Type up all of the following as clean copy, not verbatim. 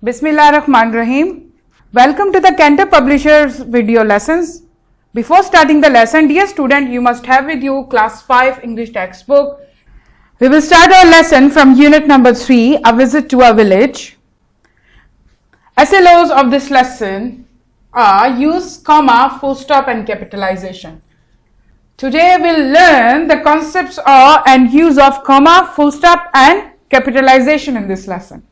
Bismillahirrahmanirrahim. Welcome to the Cantor Publishers video lessons. Before starting the lesson, dear student, you must have with you class 5 English textbook. We will start our lesson from unit number 3, A Visit to a Village. SLOs of this lesson are use, comma, full stop and capitalization. Today we'll learn the concepts of and use of comma, full stop and capitalization in this lesson.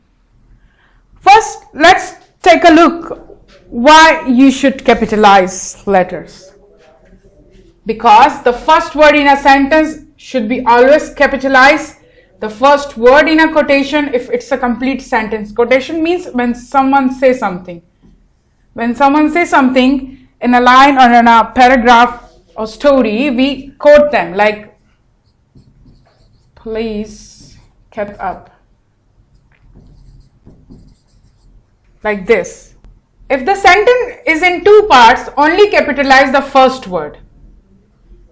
First, let's take a look why you should capitalize letters. Because the first word in a sentence should be always capitalized. The first word in a quotation, if it's a complete sentence. Quotation means when someone says something. When someone says something in a line or in a paragraph or story, we quote them like, please get up. Like this. If the sentence is in two parts, only capitalize the first word.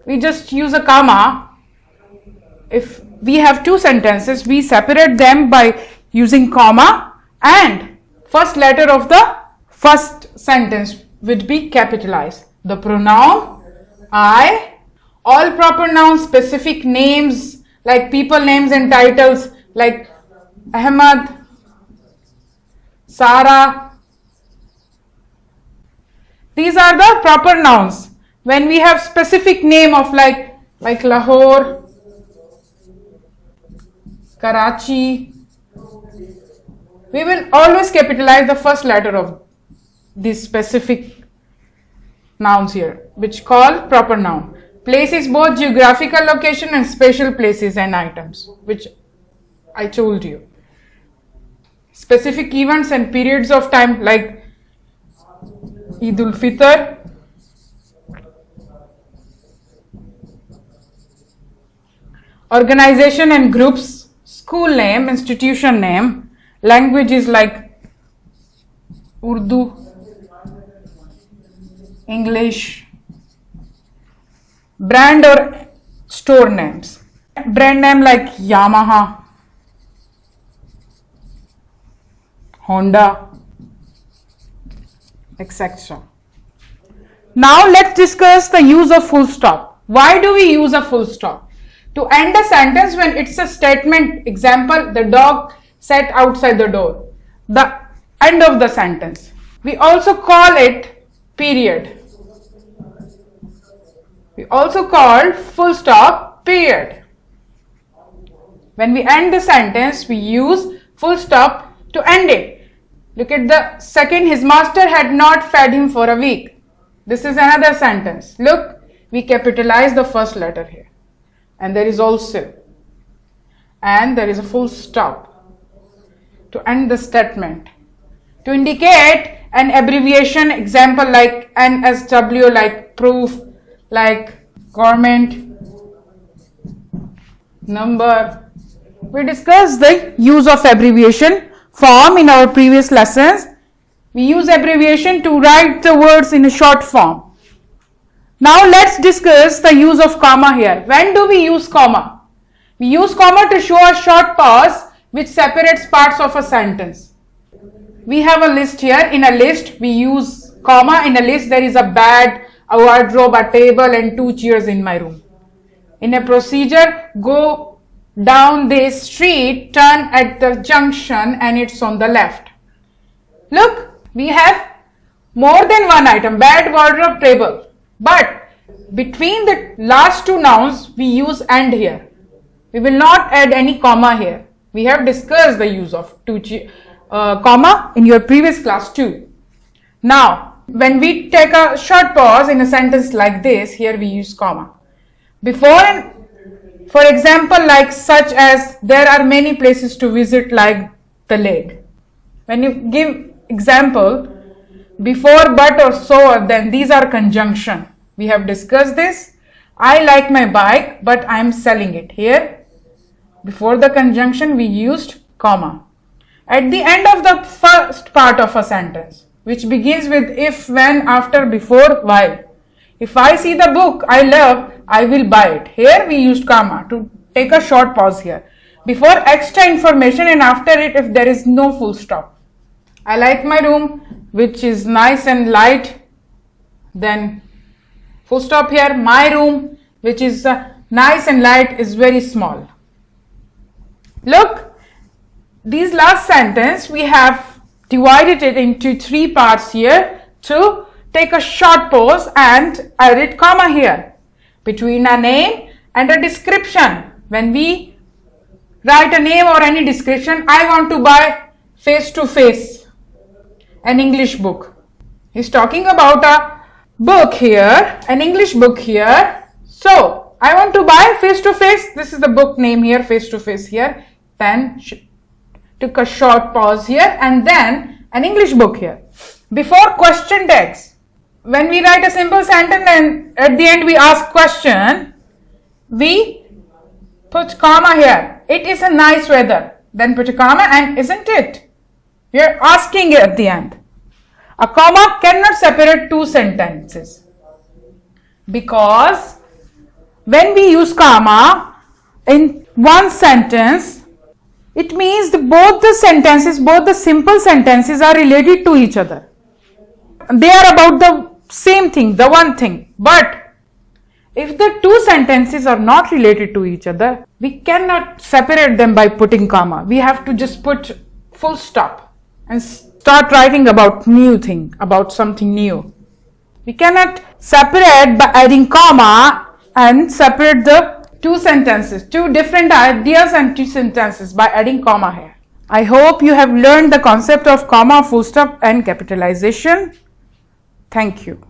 We just use a comma. If we have two sentences, we separate them by using comma, and first letter of the first sentence would be capitalized. The pronoun I, all proper nouns, specific names like people names and titles like Ahmad, Sarah. These are the proper nouns. When we have specific name of like Lahore, Karachi, we will always capitalize the first letter of these specific nouns here, which call proper noun. Place is both geographical location and spatial places and items, which I told you. Specific events and periods of time like Eid al-Fitr, organization and groups, school name, institution name, languages like Urdu, English, brand or store names. Brand name like Yamaha, Honda, etc. Now let's discuss the use of full stop. Why do we use a full stop? To end a sentence when it's a statement. Example, the dog sat outside the door. The end of the sentence. We also call it period. We also call full stop period. When we end the sentence, we use full stop to end it. Look at the second, his master had not fed him for a week. This is another sentence. Look, we capitalize the first letter here. And there is also. And there is a full stop to end the statement. To indicate an abbreviation, example like NSW, like proof, like government, number. We discussed the use of abbreviation form in our previous lessons. We use abbreviation to write the words in a short form. Now let's discuss the use of comma here. When do we use comma? We use comma to show a short pause which separates parts of a sentence. We have a list here. In a list, we use comma. In a list, there is a bed, a wardrobe, a table and 2 chairs in my room. In a procedure, go down this street, turn at the junction and it's on the left. Look, we have more than one item, bed, wardrobe, table. But between the last two nouns, we use and here. We will not add any comma here. We have discussed the use of comma in your previous class too. Now, when we take a short pause in a sentence like this, here we use comma. Before, for example, like such as there are many places to visit like the lake. When you give example, before, but or so, then these are conjunction. We have discussed this. I like my bike, but I am selling it. Here, before the conjunction, we used comma. At the end of the first part of a sentence, which begins with if, when, after, before, while. If I see the book I love, I will buy it. Here we used comma to take a short pause here. Before extra information and after it if there is no full stop. I like my room, which is nice and light. Then full stop here. My room, which is nice and light, is very small. Look, this last sentence we have divided it into 3 parts here to take a short pause and added comma here between a name and a description. When we write a name or any description, I want to buy Face to Face, an English book. He's talking about a book here, an English book here. So I want to buy Face to Face. This is the book name here, Face to Face here. Then took a short pause here and then an English book here. Before question tags, when we write a simple sentence and at the end we ask question, we put comma here. It is a nice weather. Then put a comma and isn't it? We are asking it at the end. A comma cannot separate 2 sentences because when we use comma in one sentence, it means both the simple sentences are related to each other. They are about the same thing, the one thing. But if the 2 sentences are not related to each other, we cannot separate them by putting comma. We have to just put full stop and start writing about new thing, about something new. We cannot separate by adding comma and separate the 2 sentences, 2 different ideas and 2 sentences by adding comma here. I hope you have learned the concept of comma, full stop and capitalization. Thank you.